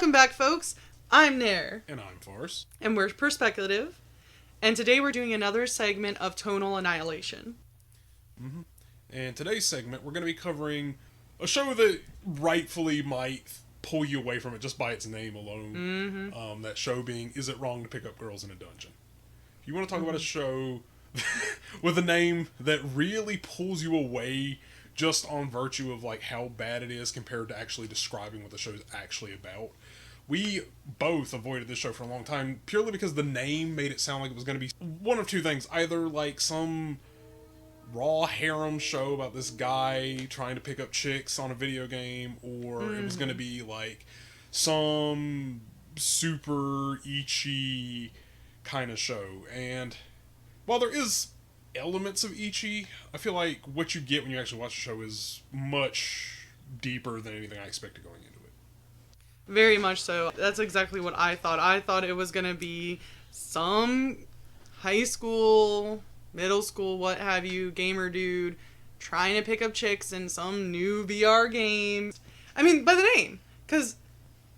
Welcome back, folks. I'm Nair. And I'm Farce. And we're Perspeculative. And today we're doing another segment of Tonal Annihilation. Mm-hmm. And today's segment, we're going to be covering a show that rightfully might pull you away from it just by its name alone. Mm-hmm. That show being, Is It Wrong to Pick Up Girls in a Dungeon? If you want to talk about a show with a name that really pulls you away just on virtue of like how bad it is compared to actually describing what the show is actually about. We both avoided this show for a long time purely because the name made it sound like it was going to be one of two things. Either like some raw harem show about this guy trying to pick up chicks on a video game, or it was going to be like some super ecchi kind of show. And while there is elements of ecchi, I feel like what you get when you actually watch the show is much deeper than anything I expected going into it. Very much so. That's exactly what I thought. I thought it was going to be some high school, middle school, what have you, gamer dude trying to pick up chicks in some new VR game. I mean, by the name. Because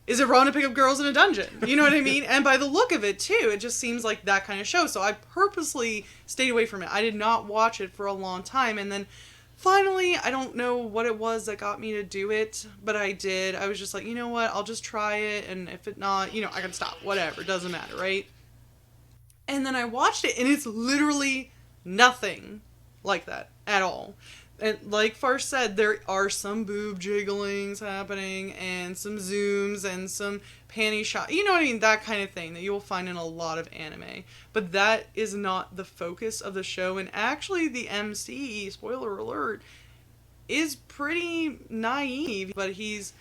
is it wrong to pick up girls in a dungeon? You know what I mean? And by the look of it, too, it just seems like that kind of show. So I purposely stayed away from it. I did not watch it for a long time. And then finally, I don't know what it was that got me to do it, but I did. I was just like, you know what? I'll just try it. And if it not, I can stop. Whatever. It doesn't matter, right? And then I watched it, and it's literally nothing like that at all. And like Farce said, there are some boob jigglings happening and some zooms and some panty shots. You know what I mean? That kind of thing that you'll find in a lot of anime. But that is not the focus of the show. And actually the MC, spoiler alert, is pretty naive. But he's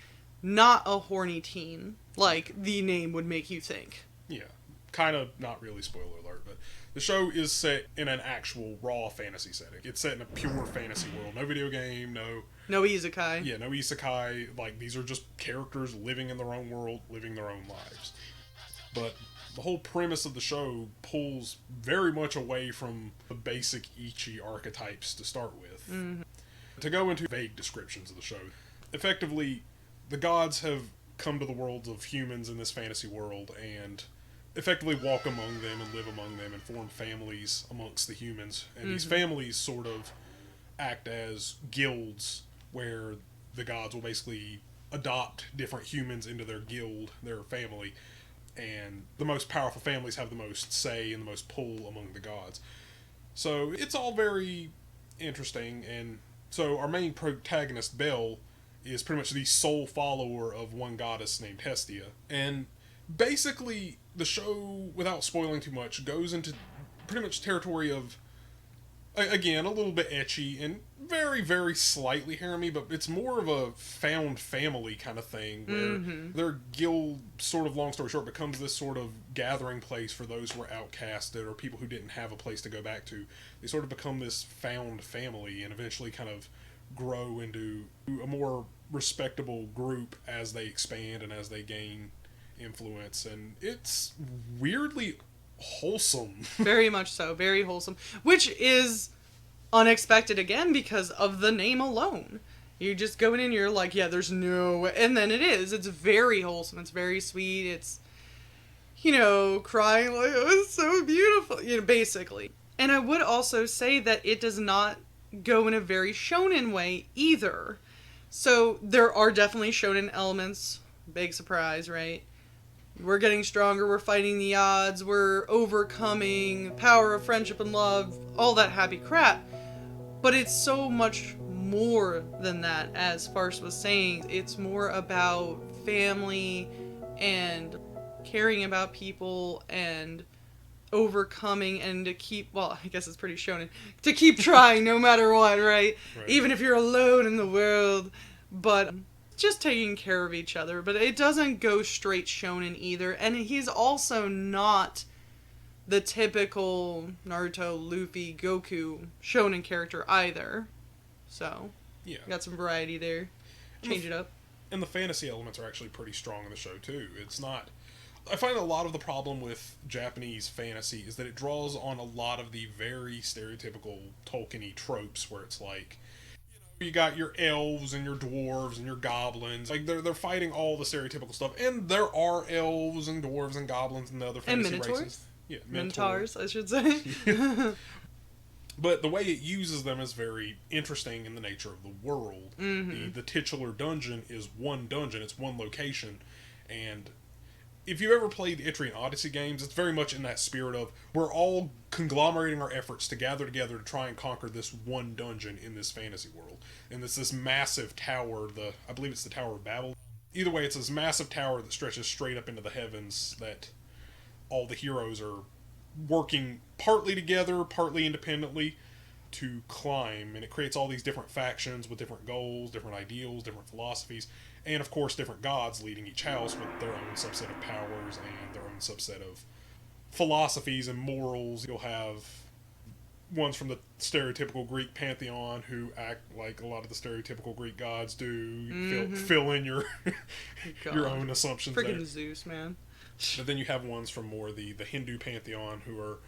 not a horny teen like the name would make you think. Yeah, kind of not really spoiler alert, but the show is set in an actual raw fantasy setting. It's set in a pure fantasy world. No video game, no isekai. Yeah, no isekai. Like, these are just characters living in their own world, living their own lives. But the whole premise of the show pulls very much away from the basic ecchi archetypes to start with. Mm-hmm. To go into vague descriptions of the show, effectively, the gods have come to the worlds of humans in this fantasy world and effectively walk among them and live among them and form families amongst the humans. And these families sort of act as guilds where the gods will basically adopt different humans into their guild, their family, and the most powerful families have the most say and the most pull among the gods. So it's all very interesting. And so our main protagonist, Belle, is pretty much the sole follower of one goddess named Hestia. And basically, the show, without spoiling too much, goes into pretty much territory of, again, a little bit ecchi and very, very slightly harem-y, but it's more of a found family kind of thing, where their guild, sort of long story short, becomes this sort of gathering place for those who are outcasted or people who didn't have a place to go back to. They sort of become this found family and eventually kind of grow into a more respectable group as they expand and as they gain influence, and it's weirdly wholesome. Very much so. Very wholesome. Which is unexpected again because of the name alone. You just go in and you're like, yeah, there's no way. And then it is. It's very wholesome. It's very sweet. It's, crying like, oh, it's so beautiful. Basically. And I would also say that it does not go in a very shonen way either. So there are definitely shonen elements. Big surprise, right? We're getting stronger, we're fighting the odds, we're overcoming power of friendship and love, all that happy crap. But it's so much more than that, as Farce was saying. It's more about family and caring about people and overcoming and to keep, well, I guess it's pretty shonen, to keep trying no matter what, right? Even if you're alone in the world. But just taking care of each other, but it doesn't go straight shonen either, and he's also not the typical Naruto, Luffy, Goku shonen character either. So, yeah, got some variety there. Change it up. And the fantasy elements are actually pretty strong in the show too. It's not, I find a lot of the problem with Japanese fantasy is that it draws on a lot of the very stereotypical Tolkien-y tropes where it's like, You got your elves and your dwarves and your goblins. Like, they're fighting all the stereotypical stuff. And there are elves and dwarves and goblins and the other And fantasy minotaurs. races. Yeah, Minotaurs, I should say. But the way it uses them is very interesting in the nature of the world. Mm-hmm. The titular dungeon is one dungeon, it's one location. And if you've ever played the Etrian Odyssey games, it's very much in that spirit of we're all conglomerating our efforts to gather together to try and conquer this one dungeon in this fantasy world. And it's this massive tower, I believe it's the Tower of Babel. Either way, it's this massive tower that stretches straight up into the heavens that all the heroes are working partly together, partly independently to climb. And it creates all these different factions with different goals, different ideals, different philosophies, and of course different gods leading each house with their own subset of powers and their own subset of philosophies and morals. You'll have ones from the stereotypical Greek pantheon who act like a lot of the stereotypical Greek gods do. Fill in your your own assumptions. Freaking there. Zeus, man. But then you have ones from more the Hindu pantheon who are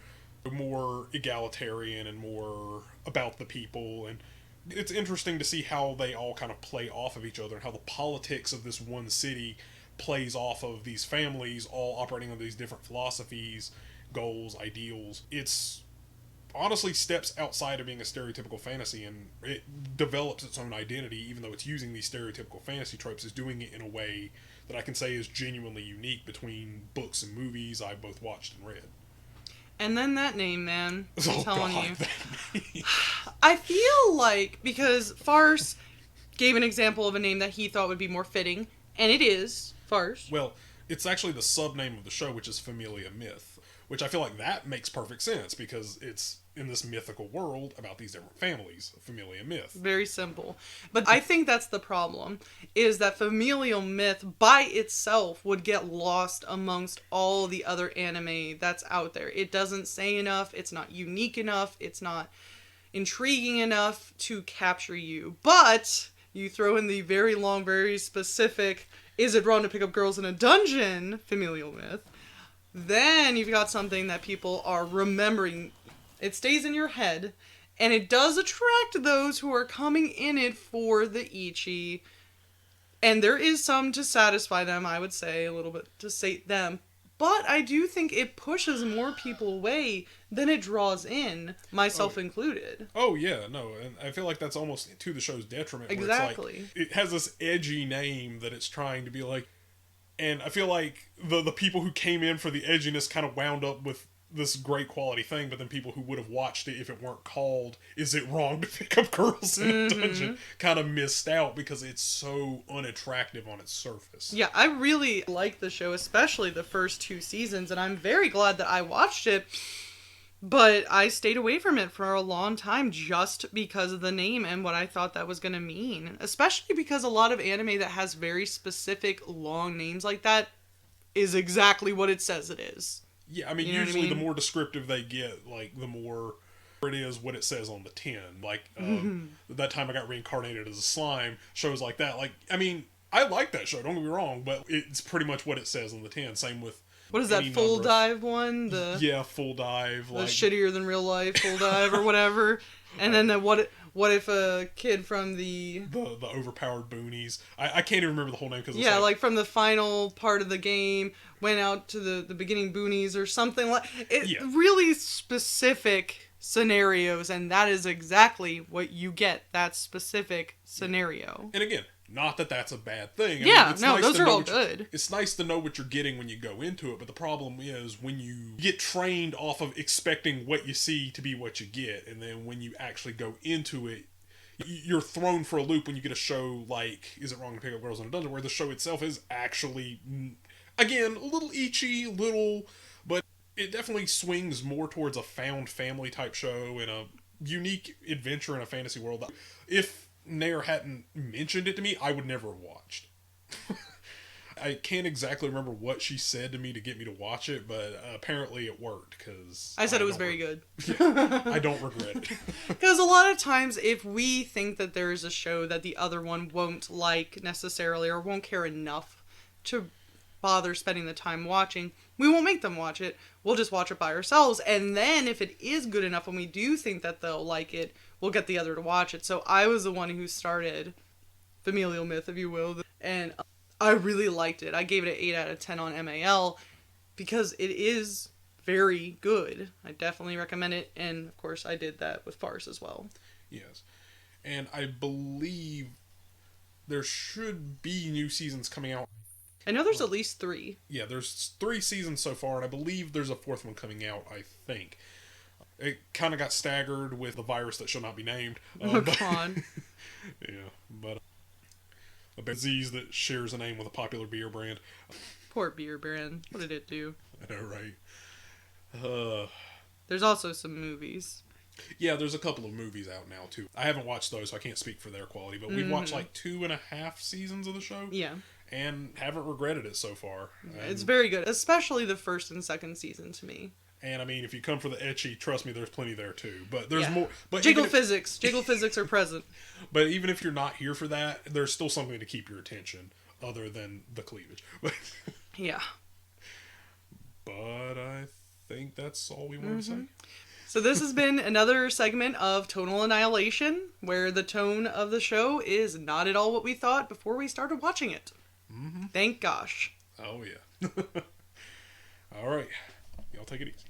more egalitarian and more about the people. And it's interesting to see how they all kind of play off of each other and how the politics of this one city plays off of these families all operating on these different philosophies, goals, ideals. It's honestly steps outside of being a stereotypical fantasy, and it develops its own identity, even though it's using these stereotypical fantasy tropes. It's doing it in a way that I can say is genuinely unique between books and movies I've both watched and read. And then that name, man. I'm telling you. That I feel like, because Farce gave an example of a name that he thought would be more fitting, and it is Farce. Well, it's actually the sub-name of the show, which is Familia Myth, which I feel like that makes perfect sense because it's in this mythical world about these different families, Familia Myth. Very simple. But I think that's the problem, is that Familial Myth by itself would get lost amongst all the other anime that's out there. It doesn't say enough, it's not unique enough, it's not intriguing enough to capture you. But you throw in the very long, very specific, is it wrong to pick up girls in a dungeon, Familial Myth, then you've got something that people are remembering. It stays in your head, and it does attract those who are coming in it for the ichi. And there is some to satisfy them, I would say, a little bit to sate them. But I do think it pushes more people away than it draws in, myself included. Oh, yeah, no, and I feel like that's almost to the show's detriment. Exactly. Where it's like, it has this edgy name that it's trying to be like, and I feel like the people who came in for the edginess kind of wound up with this great quality thing, but then people who would have watched it if it weren't called "Is It Wrong to Pick Up Girls in a Dungeon" kind of missed out because it's so unattractive on its surface. Yeah, I really like the show, especially the first 2 seasons, and I'm very glad that I watched it, but I stayed away from it for a long time just because of the name and what I thought that was going to mean. Especially because a lot of anime that has very specific long names like that is exactly what it says it is. Yeah, I mean, usually the more descriptive they get, like, the more it is what it says on the tin. Like, that time I got reincarnated as a slime, shows like that. Like, I mean, I like that show, don't get me wrong, but it's pretty much what it says on the tin. Same with... What is that, Full Dive one? Yeah, Full Dive. The shittier than real life Full Dive or whatever. And then what if a kid from the overpowered boonies. I can't even remember the whole name because like from the final part of the game went out to the beginning boonies or something like it. Yeah. Really specific scenarios, and that is exactly what you get. That specific scenario. And again, not that that's a bad thing. Those are all good. It's nice to know what you're getting when you go into it, but the problem is when you get trained off of expecting what you see to be what you get, and then when you actually go into it, you're thrown for a loop when you get a show like Is It Wrong to Pick Up Girls in a Dungeon, where the show itself is actually, again, a little ecchi, but it definitely swings more towards a found family type show and a unique adventure in a fantasy world. If Nair hadn't mentioned it to me, I would never have watched. I can't exactly remember what she said to me to get me to watch it, but apparently it worked because I said it was very good. Yeah, I don't regret it. Because a lot of times if we think that there is a show that the other one won't like necessarily or won't care enough to bother spending the time watching, we won't make them watch it. We'll just watch it by ourselves. And then if it is good enough and we do think that they'll like it, we'll get the other to watch it. So I was the one who started Familial Myth, if you will. And I really liked it. I gave it an 8 out of 10 on MAL because it is very good. I definitely recommend it. And of course, I did that with Farce as well. Yes. And I believe there should be new seasons coming out. I know there's at least 3. Yeah, there's 3 seasons so far, and I believe there's a 4th one coming out, I think. It kind of got staggered with the virus that shall not be named. Oh, God. Yeah, but a disease that shares a name with a popular beer brand. Poor beer brand. What did it do? I know, right? There's also some movies. Yeah, there's a couple of movies out now, too. I haven't watched those, so I can't speak for their quality, but we've watched like 2.5 seasons of the show. Yeah. And haven't regretted it so far. It's very good, especially the first and second season to me. And I mean, if you come for the ecchi, trust me, there's plenty there too. But there's more. But Jiggle physics are present. But even if you're not here for that, there's still something to keep your attention other than the cleavage. Yeah. But I think that's all we want to say. So this has been another segment of Tonal Annihilation, where the tone of the show is not at all what we thought before we started watching it. Thank gosh. Oh, yeah. All right. Y'all take it easy.